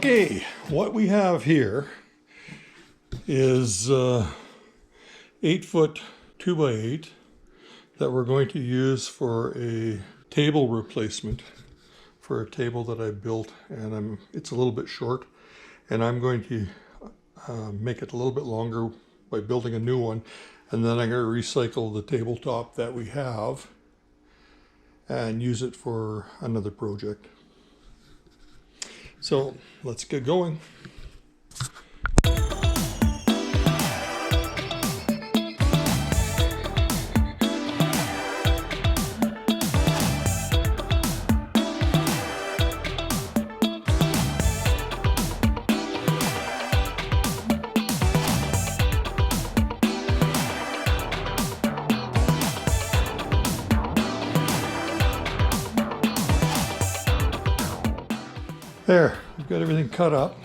Okay, what we have here is 8-foot 2x8 that we're going to use for a table replacement for a table that I built, and it's a little bit short, and I'm going to make it a little bit longer by building a new one, and then I'm going to recycle the tabletop that we have and use it for another project. So let's get going. There, we've got everything cut up.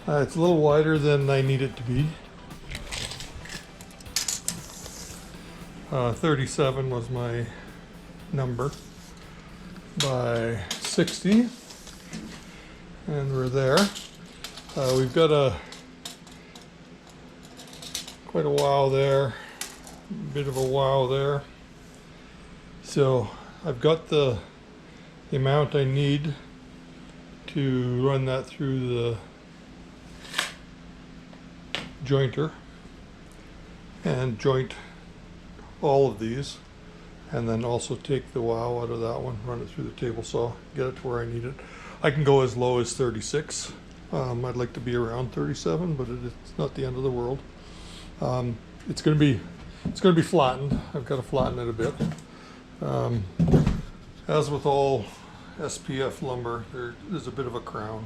It's a little wider than I need it to be. 37 was my number by 60, and we're there. We've got quite a wow there, a bit of a wow there. So I've got the amount I need to run that through the jointer and joint all of these, and then also take the wow out of that one, run it through the table saw, get it to where I need it. I can go as low as 36. I'd like to be around 37, but it's not the end of the world. It's going to be flattened. I've got to flatten it a bit. As with all SPF lumber, there's a bit of a crown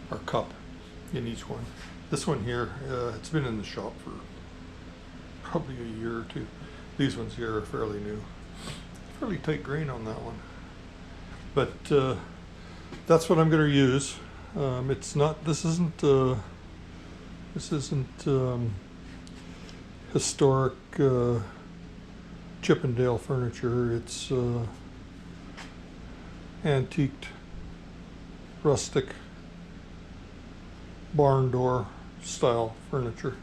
or cup in each one. This one here, it's been in the shop for probably a year or two. These ones here are fairly new. Fairly tight grain on that one. But that's what I'm going to use. This isn't historic Chippendale furniture. It's antiqued, rustic, barn door style furniture.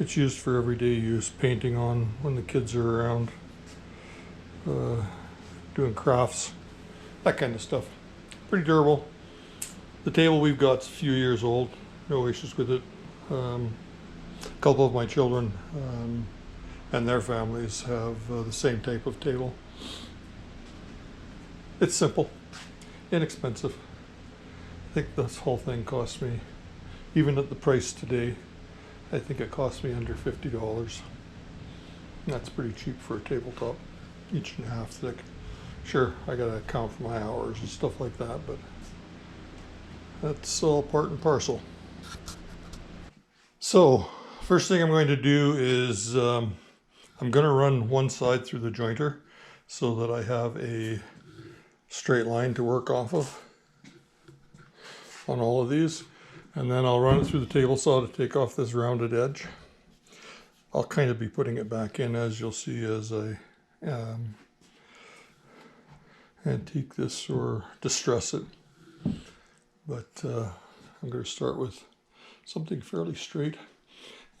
It's used for everyday use, painting on when the kids are around, doing crafts, that kind of stuff. Pretty durable. The table we've got's a few years old, no issues with it. A couple of my children and their families have the same type of table. It's simple, inexpensive. I think this whole thing cost me, even at the price today, I think it cost me under $50. That's pretty cheap for a tabletop, 1.5 thick. Sure, I gotta account for my hours and stuff like that, but that's all part and parcel. So, first thing I'm going to do is I'm going to run one side through the jointer so that I have a straight line to work off of on all of these, and then I'll run it through the table saw to take off this rounded edge. I'll kind of be putting it back in, as you'll see, as I antique this or distress it. But I'm going to start with something fairly straight,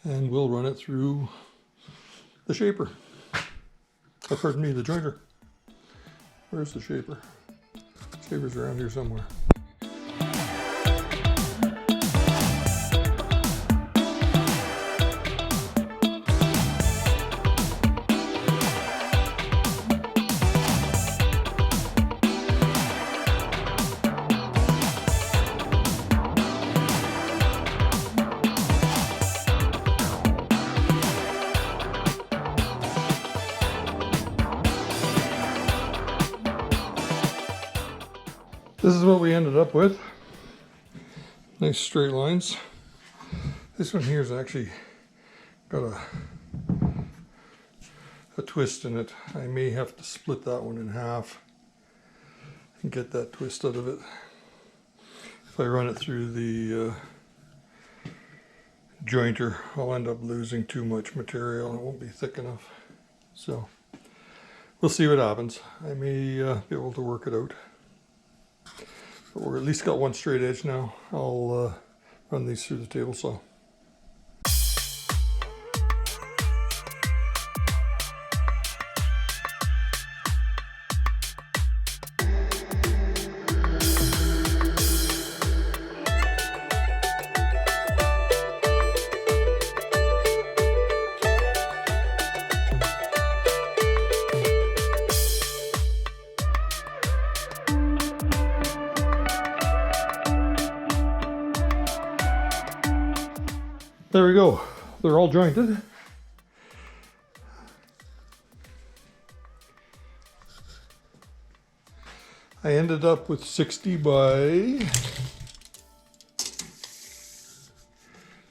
and we'll run it through the shaper. Pardon me, the jointer. Where's the shaper? Shaper's around here somewhere. This is what we ended up with. Nice straight lines. This one here is actually got a twist in it. I may have to split that one in half and get that twist out of it. If I run it through the jointer, I'll end up losing too much material and it won't be thick enough. So we'll see what happens. I may be able to work it out. But we're at least got one straight edge now. I'll run these through the table saw. There we go. They're all jointed. I ended up with 60 by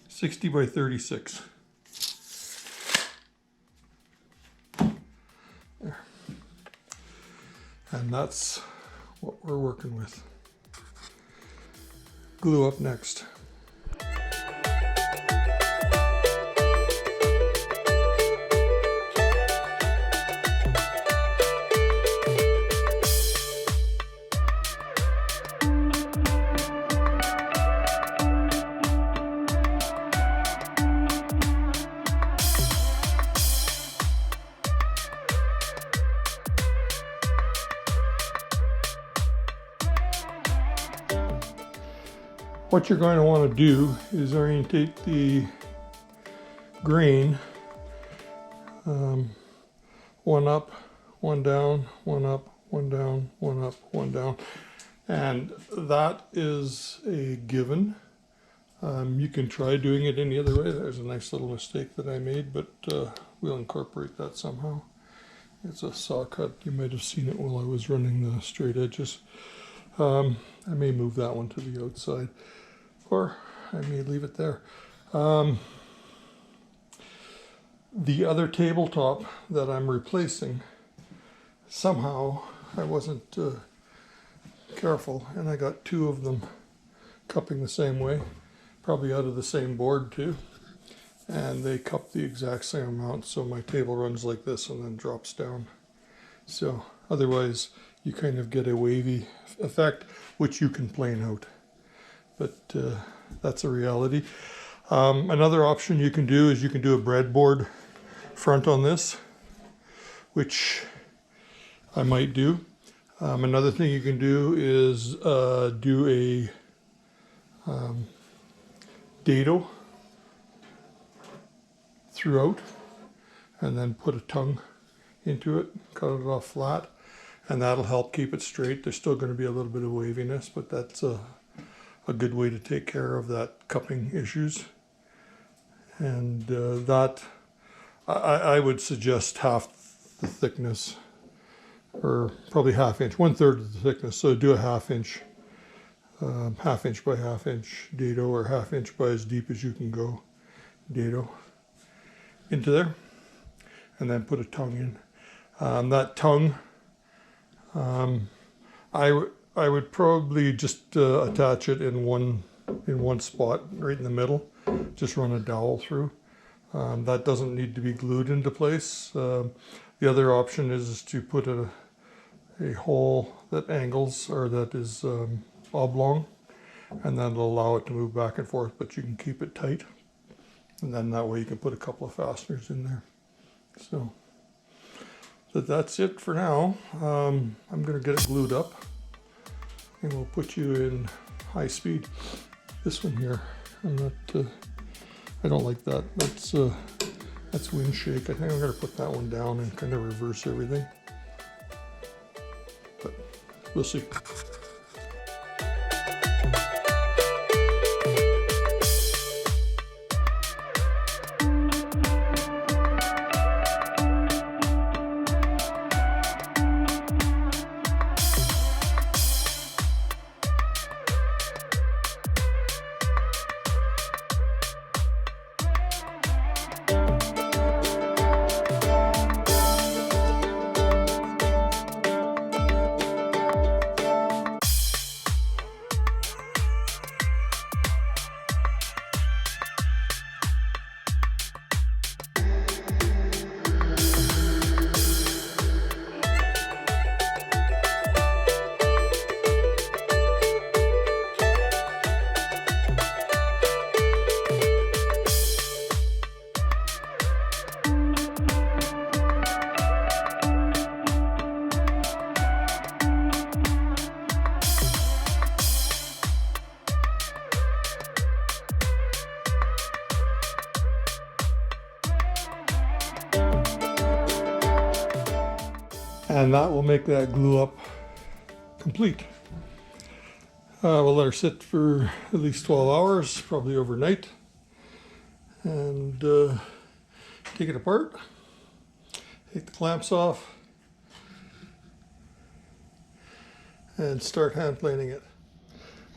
36. There. And that's what we're working with. Glue up next. What you're going to want to do is orientate the grain one up, one down, one up, one down, one up, one down. And that is a given. You can try doing it any other way. There's a nice little mistake that I made, but we'll incorporate that somehow. It's a saw cut. You might have seen it while I was running the straight edges. I may move that one to the outside, or I may leave it there. The other tabletop that I'm replacing, somehow I wasn't careful, and I got two of them cupping the same way, probably out of the same board too, and they cup the exact same amount, so my table runs like this and then drops down. So otherwise you kind of get a wavy effect, which you can plane out, but that's a reality. Another option you can do is you can do a breadboard front on this, which I might do. Another thing you can do is do a dado throughout, and then put a tongue into it, cut it off flat, and that'll help keep it straight. There's still going to be a little bit of waviness, but that's a good way to take care of that cupping issues. And that I would suggest half the thickness, or probably ½ inch, 1/3 of the thickness. So do a ½ inch by ½ inch dado, or ½ inch by as deep as you can go dado into there, and then put a tongue in. That tongue, I would probably just attach it in one spot, right in the middle. Just run a dowel through. That doesn't need to be glued into place. The other option is to put a hole that angles, or that is oblong, and that'll allow it to move back and forth, but you can keep it tight. And then that way you can put a couple of fasteners in there. So that's it for now. I'm going to get it glued up, and we'll put you in high speed. This one here, I don't like that. That's wind shake. I think I'm going to put that one down and kind of reverse everything. But we'll see. And that will make that glue up complete. We'll let her sit for at least 12 hours, probably overnight, and take it apart, take the clamps off, and start hand planing it.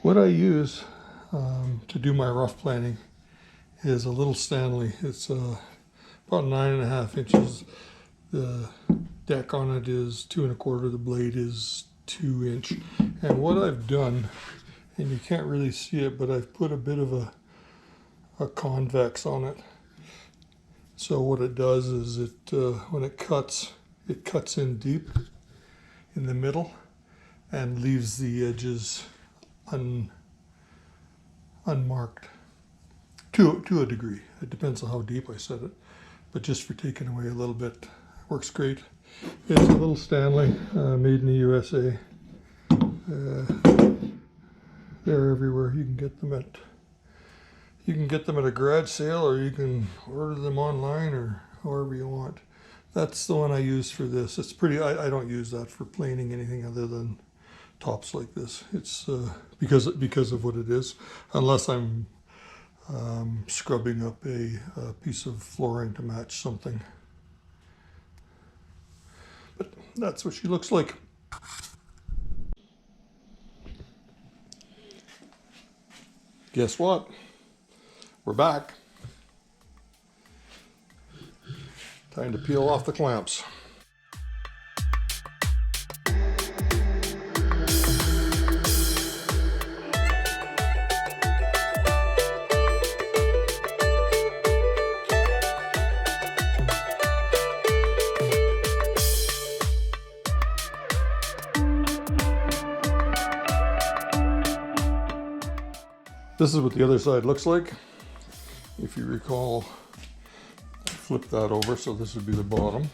What I use to do my rough planing is a little Stanley. It's about 9.5 inches. The deck on it is 2 1/4. The blade is 2 inch. And what I've done, and you can't really see it, but I've put a bit of a convex on it. So what it does is when it cuts in deep in the middle and leaves the edges unmarked to a degree. It depends on how deep I set it, but just for taking away a little bit, works great. It's a little Stanley, made in the USA. They're everywhere. You can get them at a garage sale, or you can order them online, or however you want. That's the one I use for this. It's pretty. I don't use that for planing anything other than tops like this. It's because of what it is, unless I'm scrubbing up a piece of flooring to match something. But that's what she looks like. Guess what? We're back. Time to peel off the clamps. This is what the other side looks like. If you recall, flip that over, so this would be the bottom.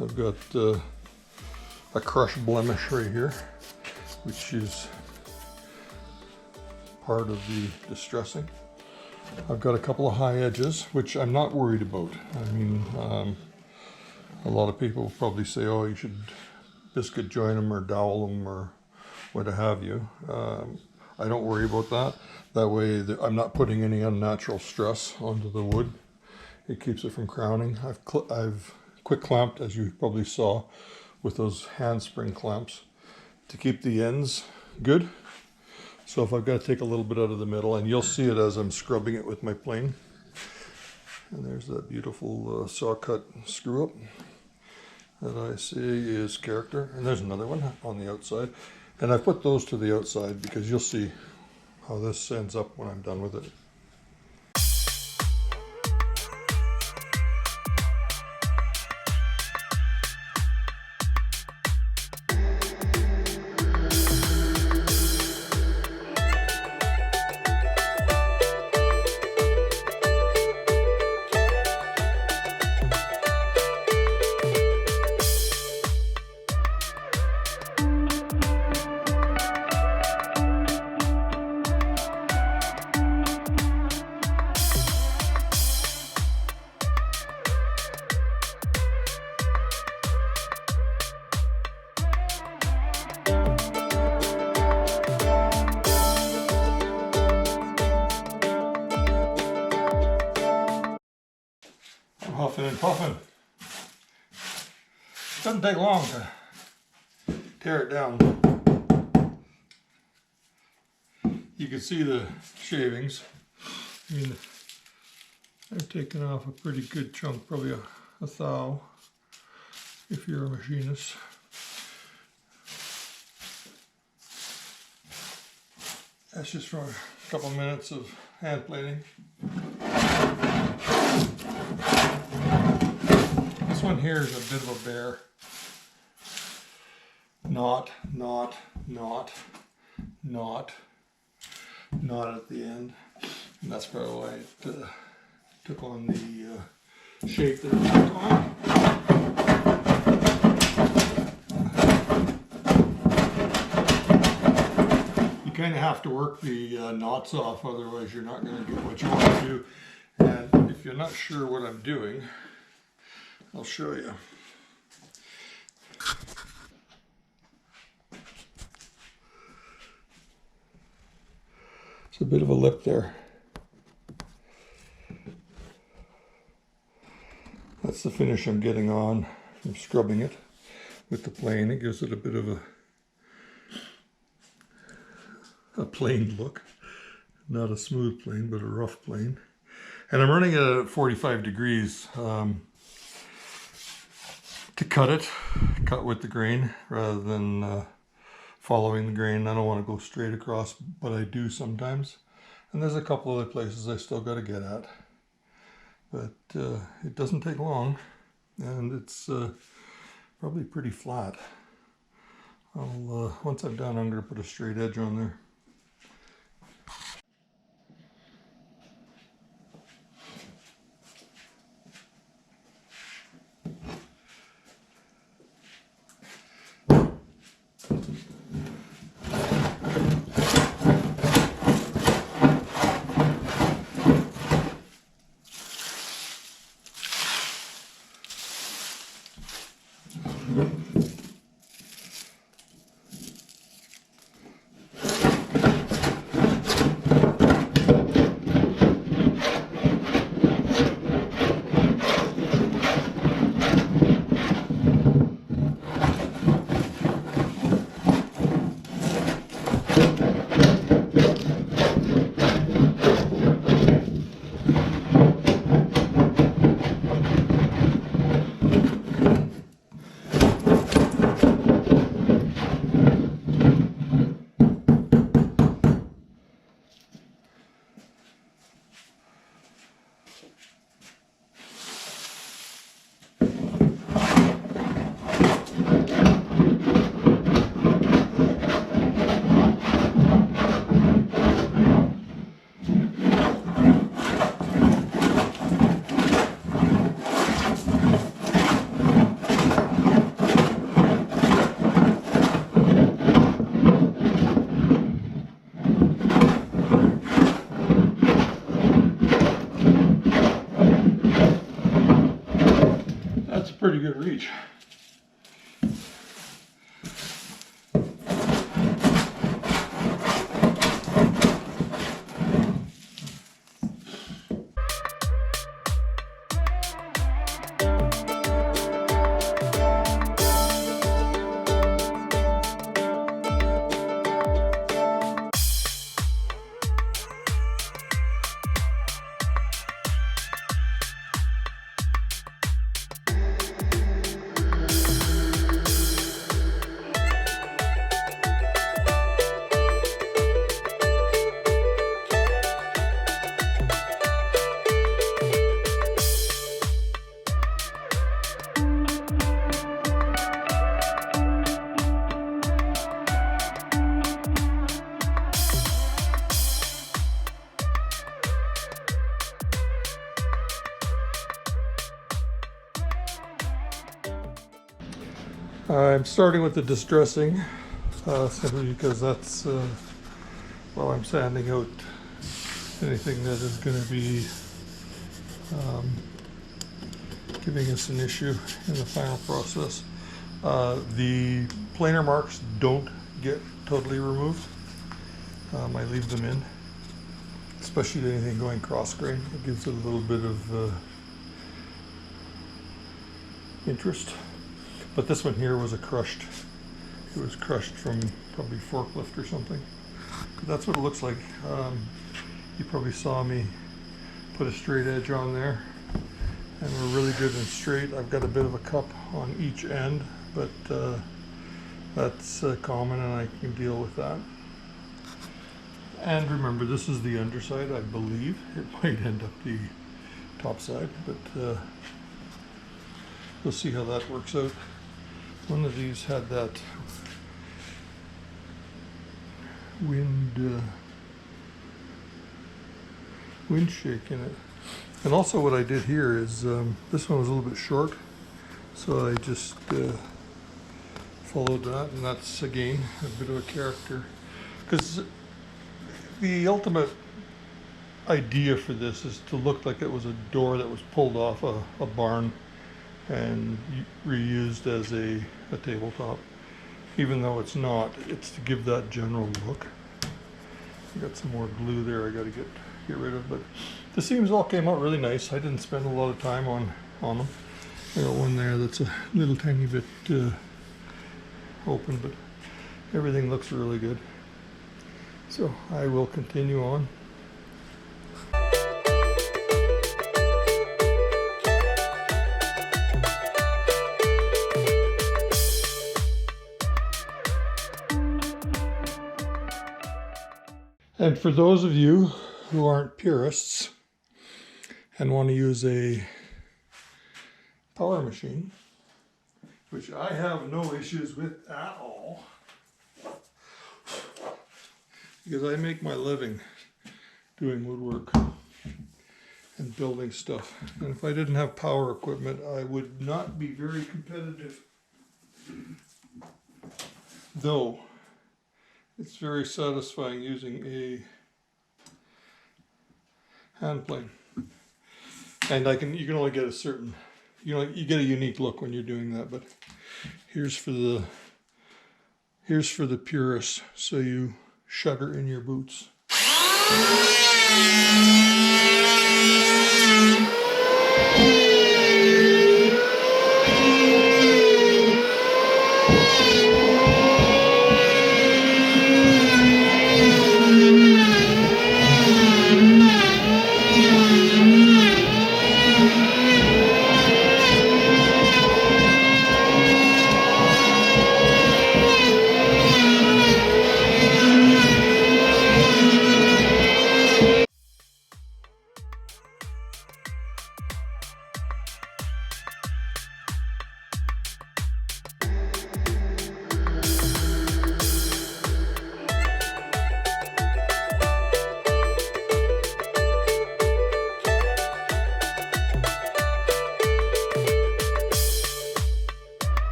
I've got a crush blemish right here, which is part of the distressing. I've got a couple of high edges, which I'm not worried about. I mean, a lot of people probably say, oh, you should biscuit join them or dowel them or what have you. I don't worry about that. That way I'm not putting any unnatural stress onto the wood. It keeps it from crowning. I've quick clamped, as you probably saw, with those handspring clamps to keep the ends good. So if I've got to take a little bit out of the middle, and you'll see it as I'm scrubbing it with my plane. And there's that beautiful saw cut screw up that I see is character. And there's another one on the outside. And I've put those to the outside because you'll see how this ends up when I'm done with it. Huffing and puffing. Doesn't take long to tear it down. You can see the shavings. I mean, I've taken off a pretty good chunk, probably a thou, if you're a machinist. That's just for a couple minutes of hand planing. This one here is a bit of a bear. Knot at the end. And that's probably why it took on the shape that it took on. You kind of have to work the knots off, otherwise you're not going to get what you want to do. And if you're not sure what I'm doing, I'll show you. bit of a lip there. That's the finish I'm getting on from scrubbing it with the plane. It gives it a bit of a planed look. Not a smooth plane, but a rough plane. And I'm running it at 45 degrees to cut with the grain rather than following the grain. I don't want to go straight across, but I do sometimes. And there's a couple other places I still got to get at. But it doesn't take long, and it's probably pretty flat. Once I'm done, I'm going to put a straight edge on there. Pretty good reach. I'm starting with the distressing, simply because that's, while I'm sanding out anything that is going to be giving us an issue in the final process. The planer marks don't get totally removed. I leave them in, especially anything going cross grain. It gives it a little bit of interest. But this one here was it was crushed from probably forklift or something. But that's what it looks like. You probably saw me put a straight edge on there, and we're really good and straight. I've got a bit of a cup on each end, but that's common and I can deal with that. And remember, this is the underside, I believe. It might end up the top side, but we'll see how that works out. One of these had that wind shake in it. And also what I did here is, this one was a little bit short, so I just followed that, and that's again a bit of a character. Because the ultimate idea for this is to look like it was a door that was pulled off a barn and reused as a tabletop. Even though it's not, it's to give that general look. got some more glue there I got to get rid of, but the seams all came out really nice. I didn't spend a lot of time on them. I got one there that's a little tiny bit open, but everything looks really good. So I will continue on. And for those of you who aren't purists and want to use a power machine, which I have no issues with at all, because I make my living doing woodwork and building stuff. And if I didn't have power equipment, I would not be very competitive. Though it's very satisfying using a hand plane, and you can only get a certain, you get a unique look when you're doing that. But here's for the purists, so you shudder in your boots.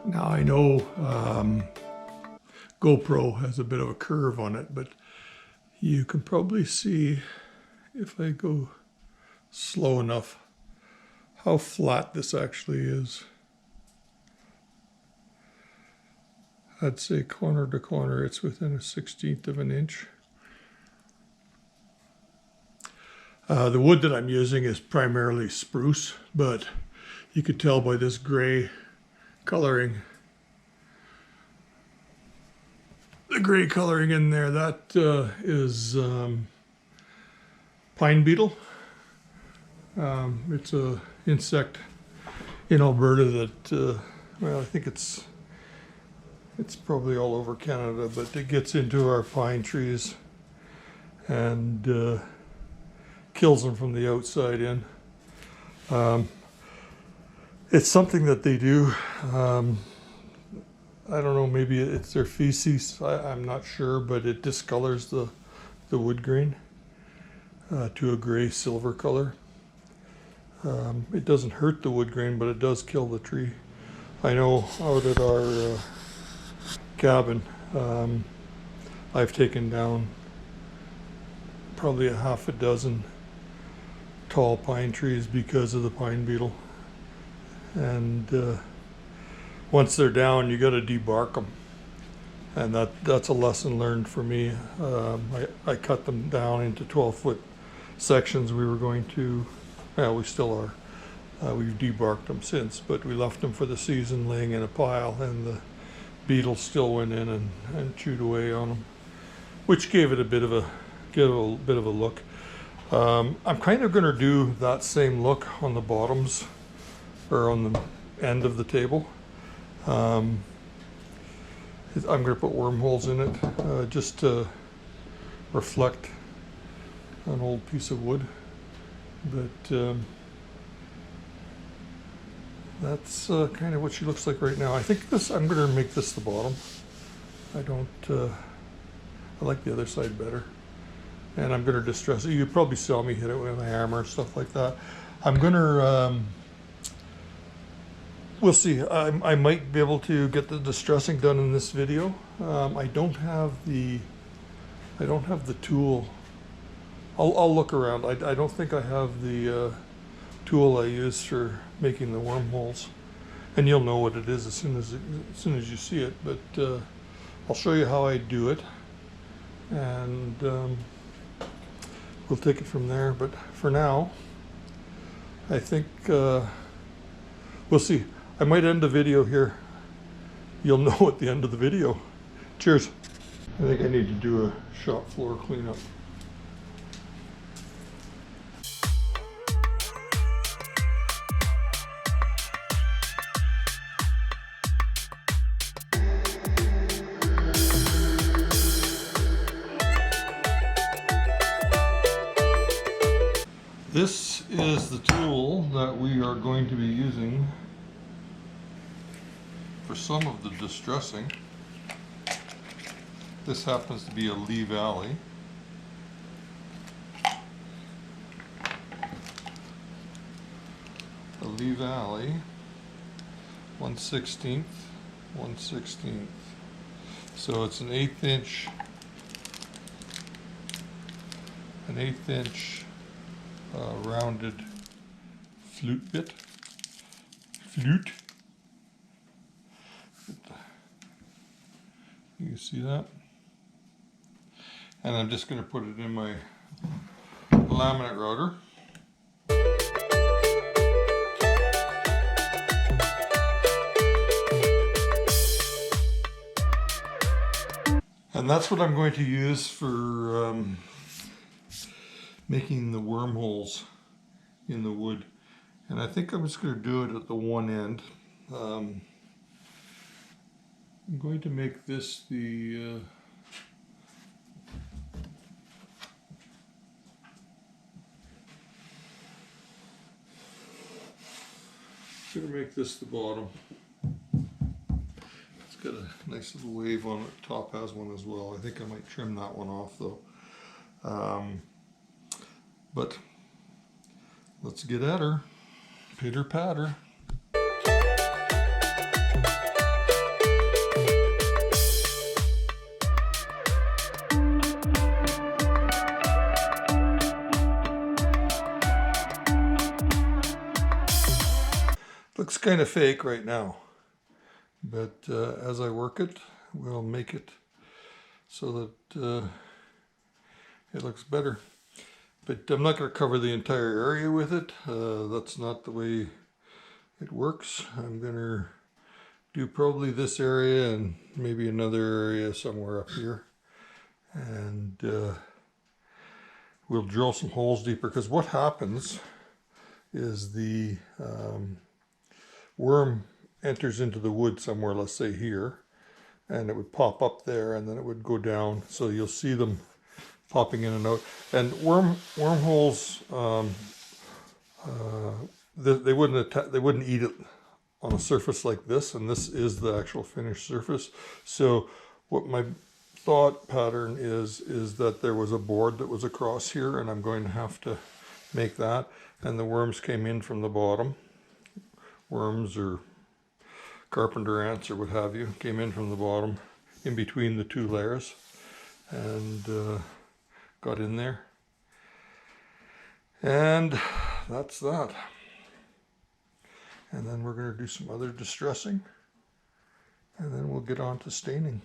Now I know GoPro has a bit of a curve on it, but you can probably see, if I go slow enough, how flat this actually is. I'd say corner to corner, it's within 1/16 of an inch. The wood that I'm using is primarily spruce, but you could tell by this gray coloring, the gray coloring in there, that is pine beetle. It's a insect in Alberta that, well, I think it's probably all over Canada, but it gets into our pine trees and kills them from the outside in. It's something that they do. I don't know, maybe it's their feces, I'm not sure, but it discolors the wood grain to a gray silver color. It doesn't hurt the wood grain, but it does kill the tree. I know out at our cabin, I've taken down probably a half a dozen tall pine trees because of the pine beetle. And once they're down, you got to debark them, and that's a lesson learned for me. I cut them down into 12-foot sections. We were going to, well, we still are. We've debarked them since, but we left them for the season laying in a pile, and the beetles still went in and chewed away on them, which gave it a bit of a look. I'm kind of going to do that same look on the bottoms, or on the end of the table. I'm going to put wormholes in it just to reflect an old piece of wood. But that's kind of what she looks like right now. I think I'm going to make this the bottom. I like the other side better. And I'm going to distress it. You probably saw me hit it with a hammer, stuff like that. I'm going to we'll see. I might be able to get the distressing done in this video. I don't have the tool. I'll look around. I don't think I have the tool I use for making the wormholes, and you'll know what it is as soon as you see it. But I'll show you how I do it, and we'll take it from there. But for now, I think we'll see. I might end the video here. You'll know at the end of the video. Cheers. I think I need to do a shop floor cleanup. This is the tool that we are going to be using for some of the distressing. This happens to be a Lee Valley. A Lee Valley 1/16, 1/16. So it's an 1/8 inch, rounded flute bit. Flute. You see that? And I'm just going to put it in my laminate router. And that's what I'm going to use for making the wormholes in the wood. And I think I'm just going to do it at the one end. I'm going to make this the bottom. It's got a nice little wave on it. Top has one as well. I think I might trim that one off though. But let's get at her. Pitter patter. Looks kind of fake right now, but as I work it, we'll make it so that it looks better. But I'm not going to cover the entire area with it. That's not the way it works. I'm going to do probably this area and maybe another area somewhere up here. And we'll drill some holes deeper, because what happens is the worm enters into the wood somewhere, let's say here, and it would pop up there and then it would go down. So you'll see them popping in and out. And wormholes, they wouldn't eat it on a surface like this, and this is the actual finished surface. So what my thought pattern is that there was a board that was across here, and I'm going to have to make that, and the worms came in from the bottom. Worms or carpenter ants or what have you came in from the bottom in between the two layers and got in there. And that's that. And then we're going to do some other distressing, and then we'll get on to staining.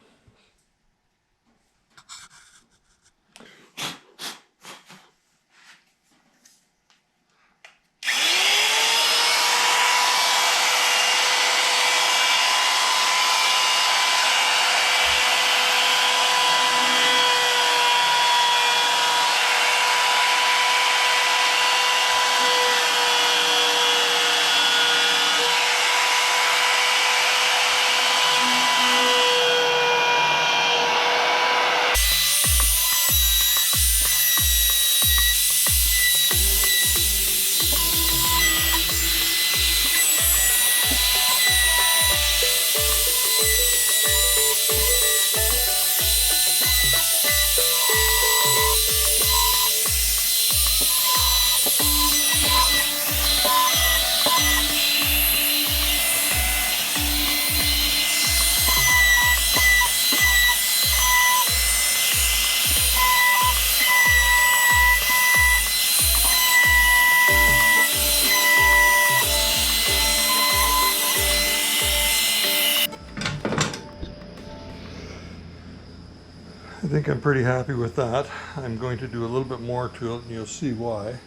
think I'm pretty happy with that. I'm going to do a little bit more to it and you'll see why.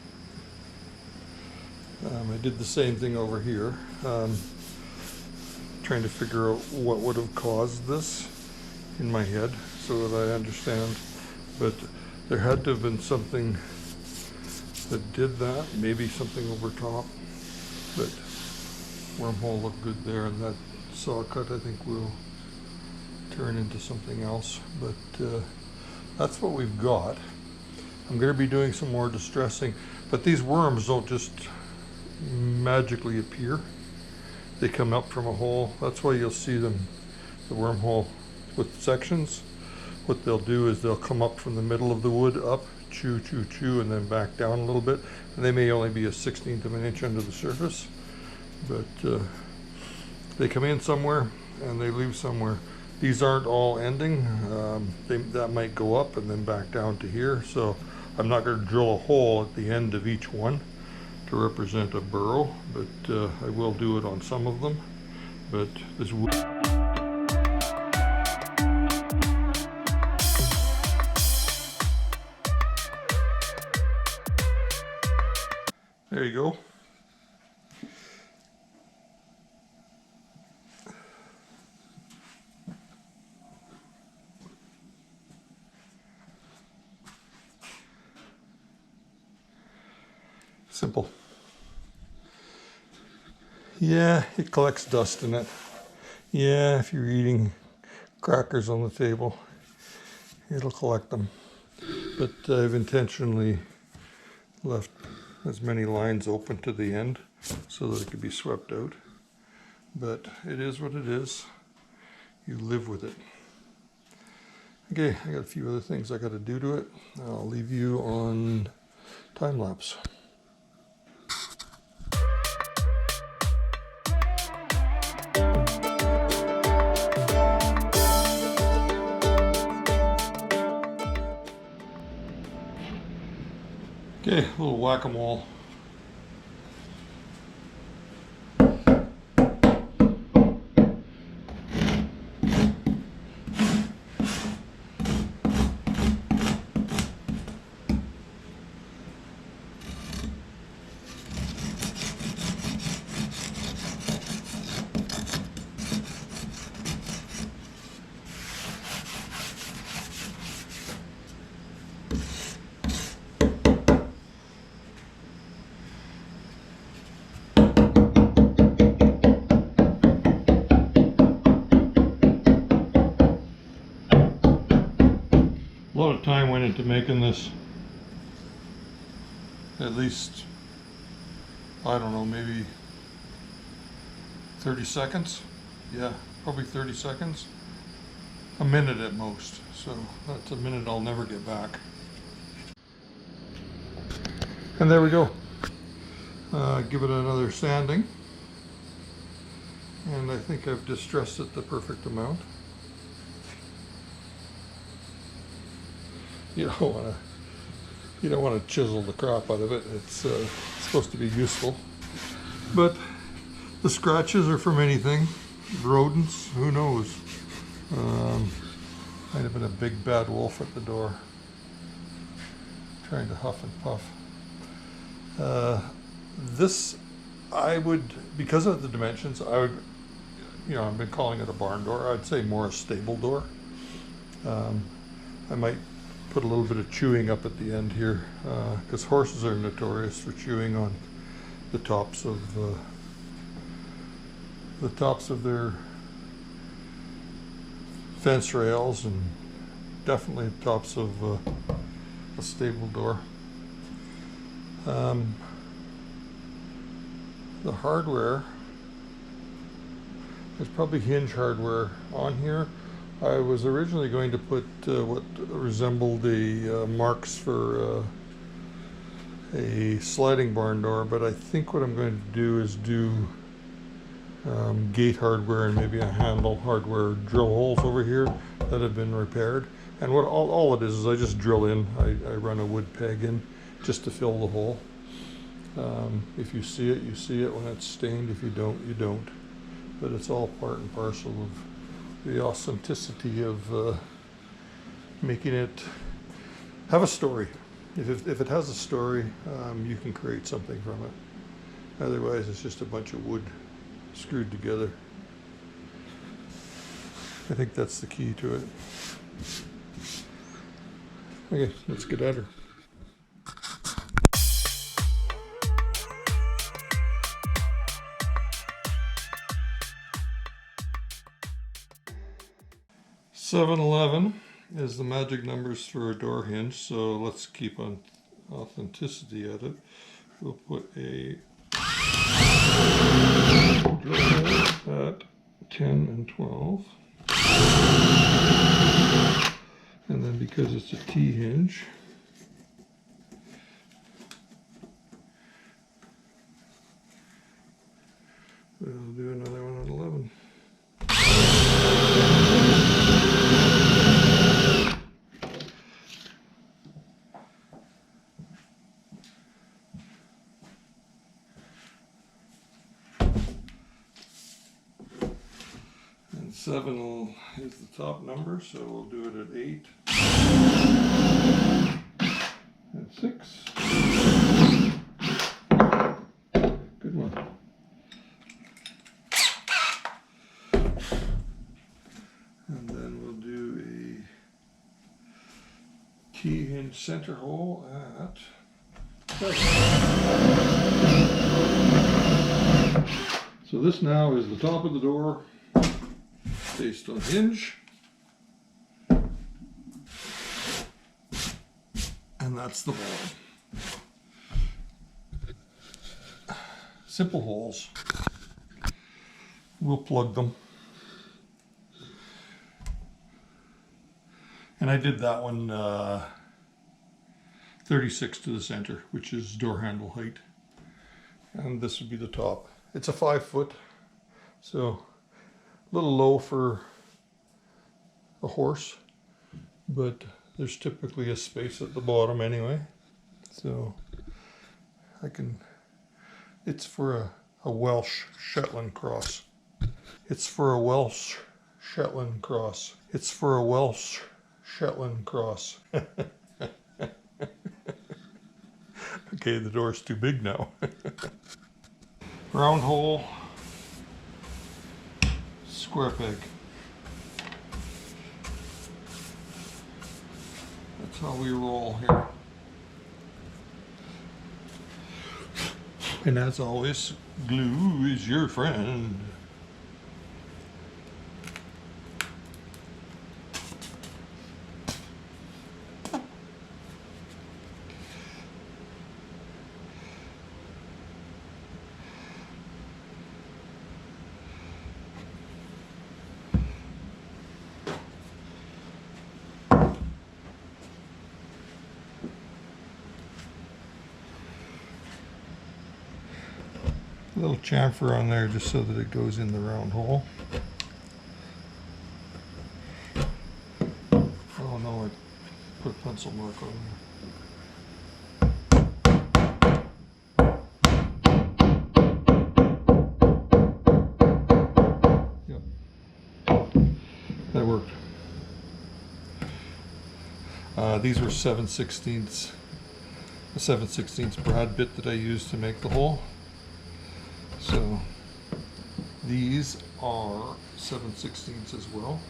I did the same thing over here, trying to figure out what would have caused this in my head so that I understand. But there had to have been something that did that, maybe something over top. But wormhole looked good there, and that saw cut I think will turn into something else. But that's what we've got. I'm going to be doing some more distressing, but these worms don't just magically appear. They come up from a hole. That's why you'll see them, the wormhole with sections. What they'll do is they'll come up from the middle of the wood, up, chew, chew, chew, and then back down a little bit. And they may only be a 1/16 of an inch under the surface, but they come in somewhere and they leave somewhere. These aren't all ending. That might go up and then back down to here. So I'm not going to drill a hole at the end of each one to represent a burrow, but I will do it on some of them. But this wood. There you go. Simple. Yeah, it collects dust in it. Yeah, if you're eating crackers on the table, it'll collect them. But I've intentionally left as many lines open to the end so that it could be swept out. But it is what it is. You live with it. Okay, I got a few other things I got to do to it. I'll leave you on time lapse. Okay, a little whack-a-mole. A lot of time went into making this. At least, I don't know, maybe 30 seconds. Yeah, probably 30 seconds. A minute at most. So that's a minute I'll never get back. And there we go. Give it another sanding. And I think I've distressed it the perfect amount. You don't want to chisel the crap out of it. It's supposed to be useful. But the scratches are from anything. Rodents, who knows? Might have been a big bad wolf at the door trying to huff and puff. This, I would, because of the dimensions, I would, I've been calling it a barn door. I'd say more a stable door. I might put a little bit of chewing up at the end here, because horses are notorious for chewing on the tops of their fence rails, and definitely the tops of a stable door. The hardware, there's probably hinge hardware on here. I was originally going to put what resembled the marks for a sliding barn door, but I think what I'm going to do is do gate hardware and maybe a handle hardware drill holes over here that have been repaired. And what all it is I just drill in, I run a wood peg in just to fill the hole. If you see it, you see it when it's stained. If you don't, you don't. But it's all part and parcel of the authenticity of making it have a story. If it has a story, you can create something from it. Otherwise, it's just a bunch of wood screwed together. I think that's the key to it. Okay, let's get at her. $711 is the magic numbers for a door hinge, so let's keep on authenticity at it. We'll put a at 10 and 12. And then because it's a T hinge, we'll do another one at 11. And 7 is the top number, so we'll do it at 8. And 6. Good one. And then we'll do a key hinge center hole at 7. So this now is the top of the door based on hinge. And that's the bottom. Simple holes. We'll plug them. And I did that one 36 to the center, which is door handle height. And this would be the top. It's a 5 foot, so a little low for a horse, but there's typically a space at the bottom anyway. So it's for a Welsh Shetland cross. It's for a Welsh Shetland cross. It's for a Welsh Shetland cross. Okay, the door's too big now. Round hole, square peg. That's how we roll here. And as always, glue is your friend. A little chamfer on there just so that it goes in the round hole. Oh no, I put a pencil mark on there. Yep, that worked. These were 7/16, the 7/16 brad bit that I used to make the hole. So these are 7/16 as well.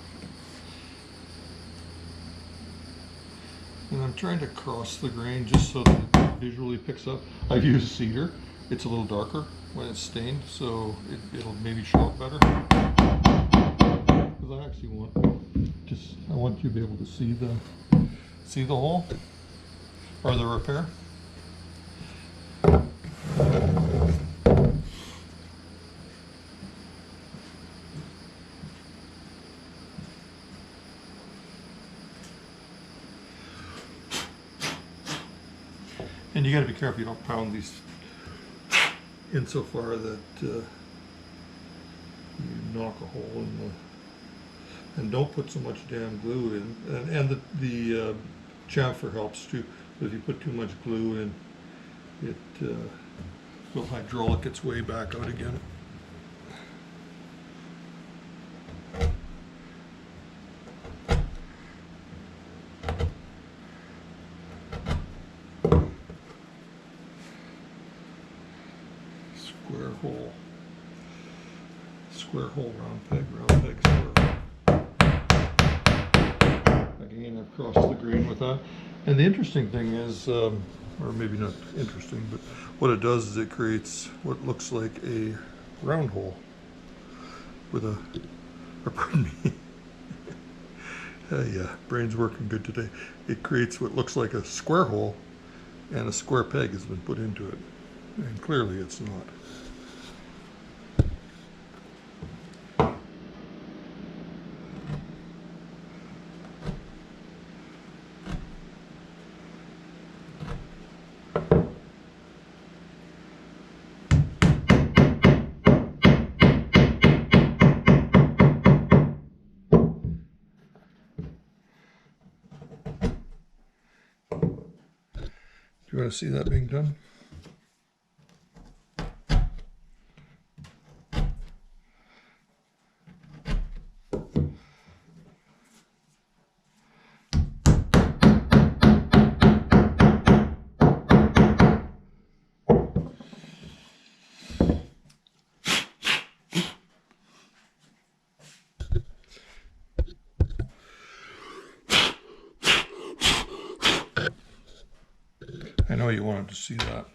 And I'm trying to cross the grain just so that it visually picks up. I've used cedar. It's a little darker when it's stained, so it'll maybe show up better. Because I actually want you to be able to see the hole or the repair. And you got to be careful you don't pound these in so far that you knock a hole in the. And don't put so much damn glue in. And the chamfer helps too. But if you put too much glue in, it will hydraulic its way back out again. hole. Square hole, round peg, square hole. Again, I've crossed the grain with that. And the interesting thing is, or maybe not interesting, but what it does is it creates what looks like a round hole with a, or pardon me, yeah, brain's working good today. It creates what looks like a square hole, and a square peg has been put into it. And clearly it's not. Do you want to see that being done? I know you wanted to see that.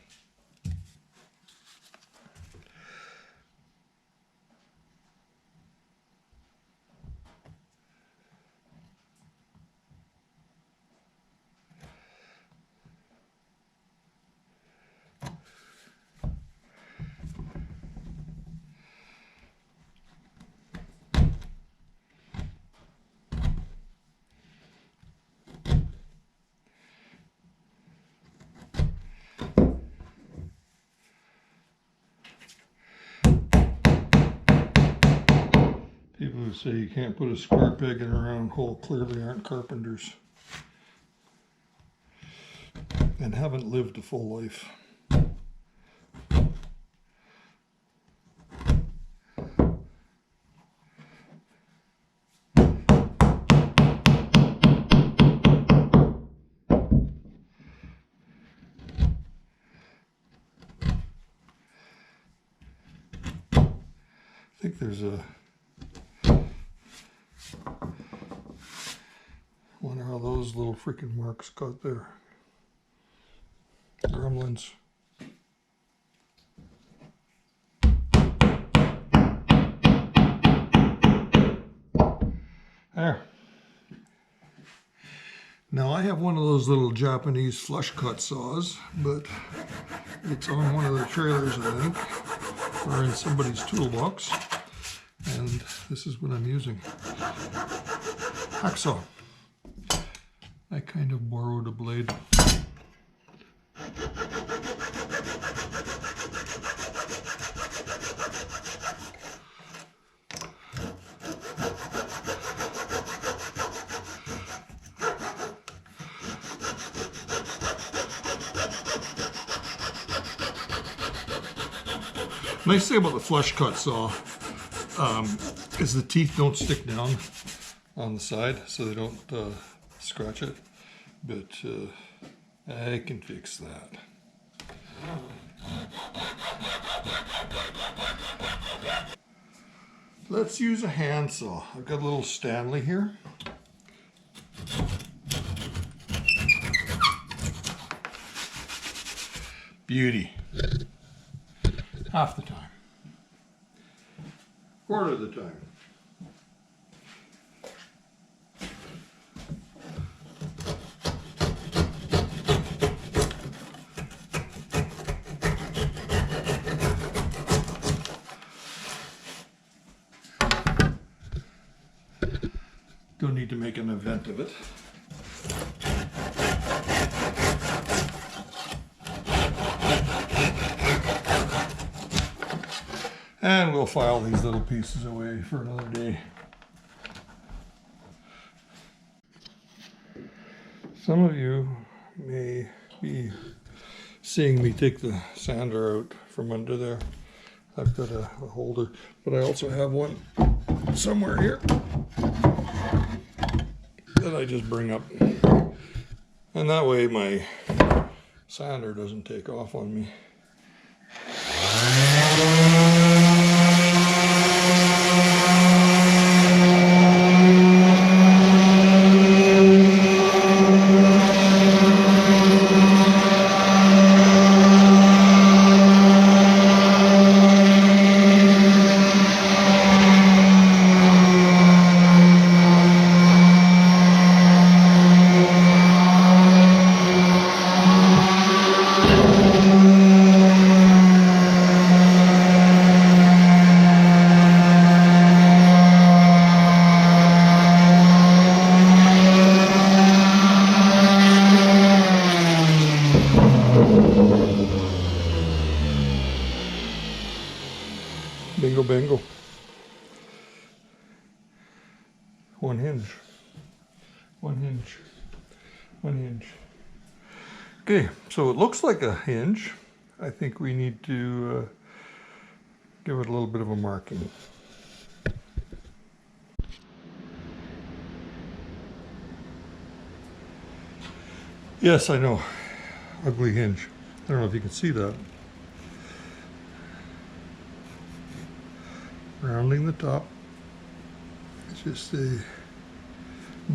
People who say you can't put a square peg in a round hole clearly aren't carpenters and haven't lived a full life. I think there's a wonder how those little freaking marks got there. Gremlins. There. Now I have one of those little Japanese flush cut saws, but it's on one of the trailers, I think, or in somebody's toolbox. And this is what I'm using. Hacksaw. I kind of borrowed a blade. Nice thing about the flush cut saw is the teeth don't stick down on the side, so they don't scratch it, but I can fix that. Let's use a handsaw. I've got a little Stanley here. Beauty. Half the time. Quarter of the time. Don't need to make an event of it. And we'll file these little pieces away for another day. Some of you may be seeing me take the sander out from under there. I've got a holder, but I also have one somewhere here that I just bring up. And that way my sander doesn't take off on me. Bingo, bingo. One hinge. One hinge. One hinge. Okay, so it looks like a hinge. I think we need to give it a little bit of a marking. Yes, I know. Ugly hinge. I don't know if you can see that. Rounding the top. It's just a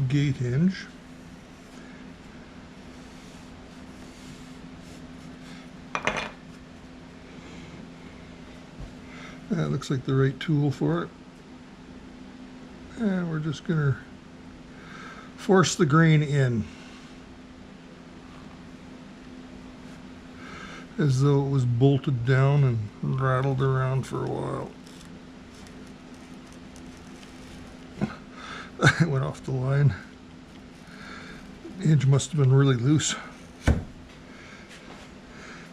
gate hinge. That looks like the right tool for it. And we're just going to force the grain in as though it was bolted down and rattled around for a while. It went off the line. The hinge must have been really loose.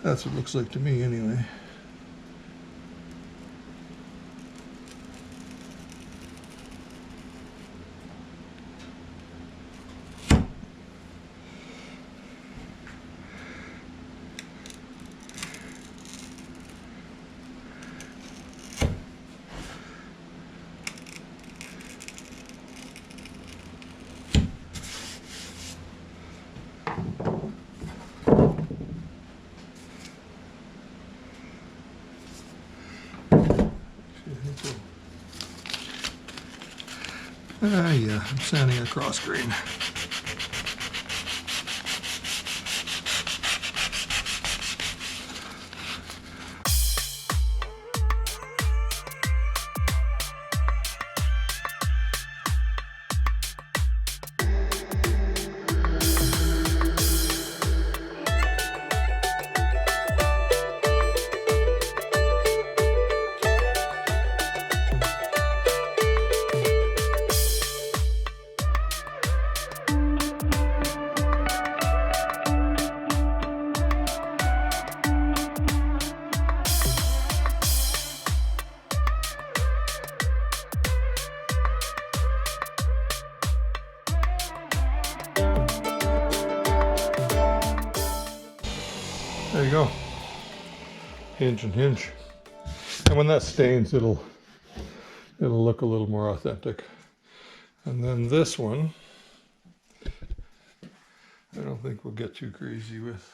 That's what it looks like to me anyway. Yeah, I'm sanding a cross grain. There you go. Hinge and hinge. And when that stains, it'll look a little more authentic. And then this one, I don't think we'll get too crazy with.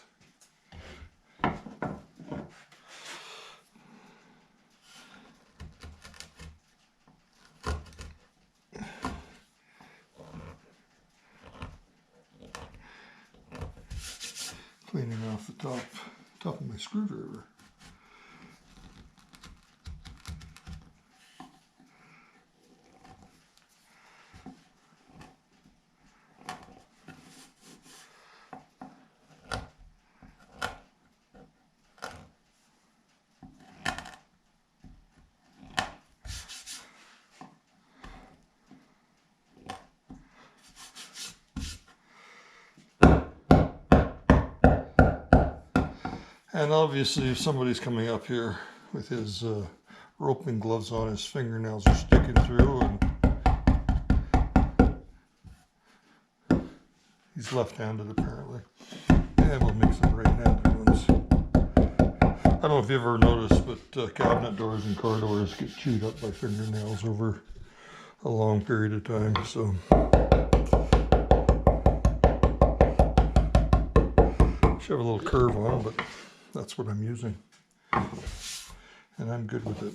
Cleaning off the top of my screwdriver. And obviously, if somebody's coming up here with his roping gloves on, his fingernails are sticking through, and he's left-handed apparently. And we'll make some right-handed ones. I don't know if you ever noticed, but cabinet doors and corridors get chewed up by fingernails over a long period of time. So should have a little curve on them, but that's what I'm using, and I'm good with it.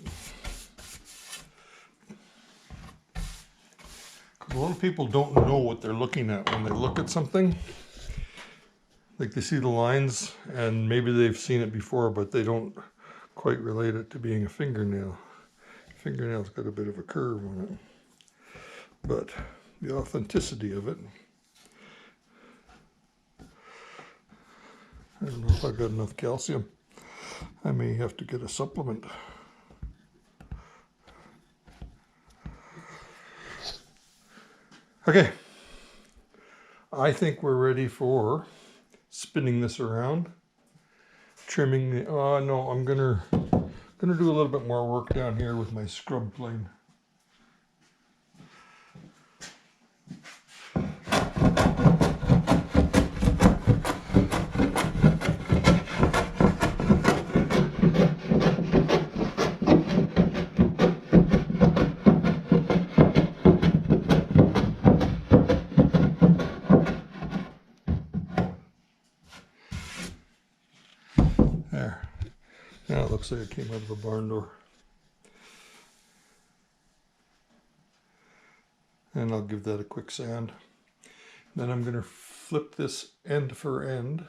Because a lot of people don't know what they're looking at when they look at something. Like they see the lines, and maybe they've seen it before, but they don't quite relate it to being a fingernail. Fingernail's got a bit of a curve on it, but the authenticity of it, I don't know if I've got enough calcium. I may have to get a supplement. Okay, I think we're ready for spinning this around trimming the, no, I'm gonna do a little bit more work down here with my scrub plane. There. Now it looks like it came out of a barn door. And I'll give that a quick sand. Then I'm going to flip this end for end.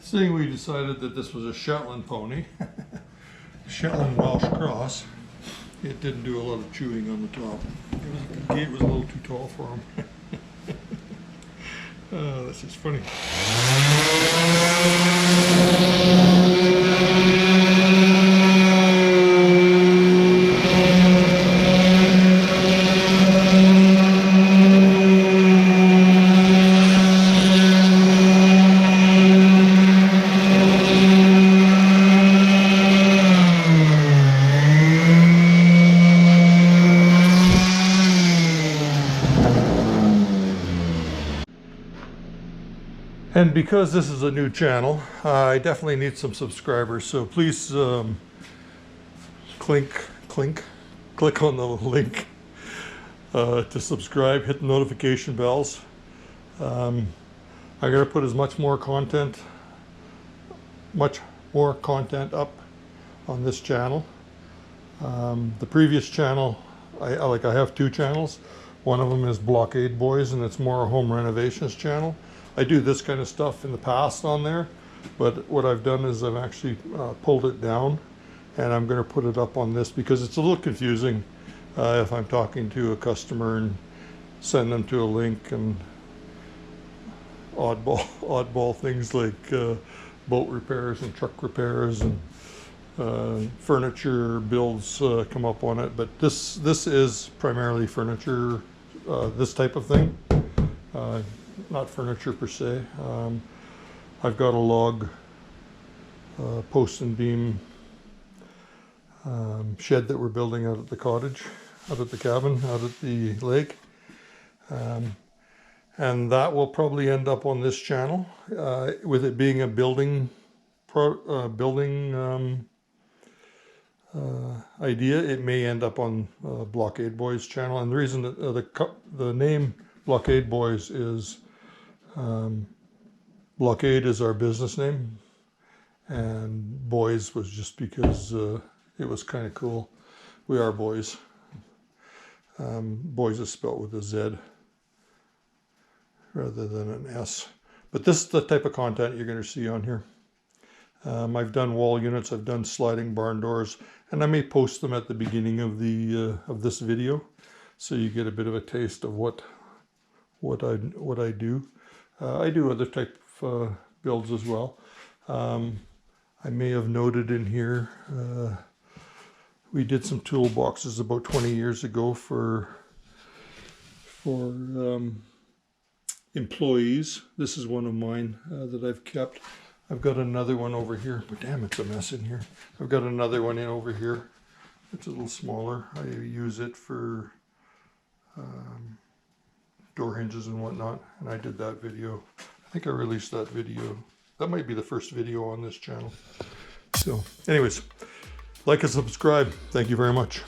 Seeing we decided that this was a Shetland pony, Shetland Welsh cross, it didn't do a lot of chewing on the top. The gate was a little too tall for him. This is funny. And because this is a new channel, I definitely need some subscribers. So please click on the link to subscribe, hit the notification bells. I'm going to put much more content up on this channel. The previous channel, I have two channels. One of them is Blockade Boys, and it's more a home renovations channel. I do this kind of stuff in the past on there, but what I've done is I've actually pulled it down, and I'm going to put it up on this because it's a little confusing if I'm talking to a customer and send them to a link and oddball things like boat repairs and truck repairs and furniture builds come up on it. But this is primarily furniture, this type of thing. Not furniture per se. I've got a log post and beam shed that we're building out at the cottage, out at the cabin, out at the lake. And that will probably end up on this channel. With it being a building idea, it may end up on Blockade Boys channel. And the reason that the name Blockade Boys is Blockade is our business name, and Boys was just because it was kind of cool. We are boys. Boys is spelled with a Z rather than an S. But this is the type of content you're going to see on here. I've done wall units, I've done sliding barn doors, and I may post them at the beginning of the this video, so you get a bit of a taste of what I do. I do other type of builds as well. I may have noted in here, we did some toolboxes about 20 years ago for employees. This is one of mine that I've kept. I've got another one over here, but damn, it's a mess in here. I've got another one in over here. It's a little smaller. I use it for door hinges and whatnot, and I did that video. I think I released that video. That might be the first video on this channel. So anyways, like and subscribe. Thank you very much.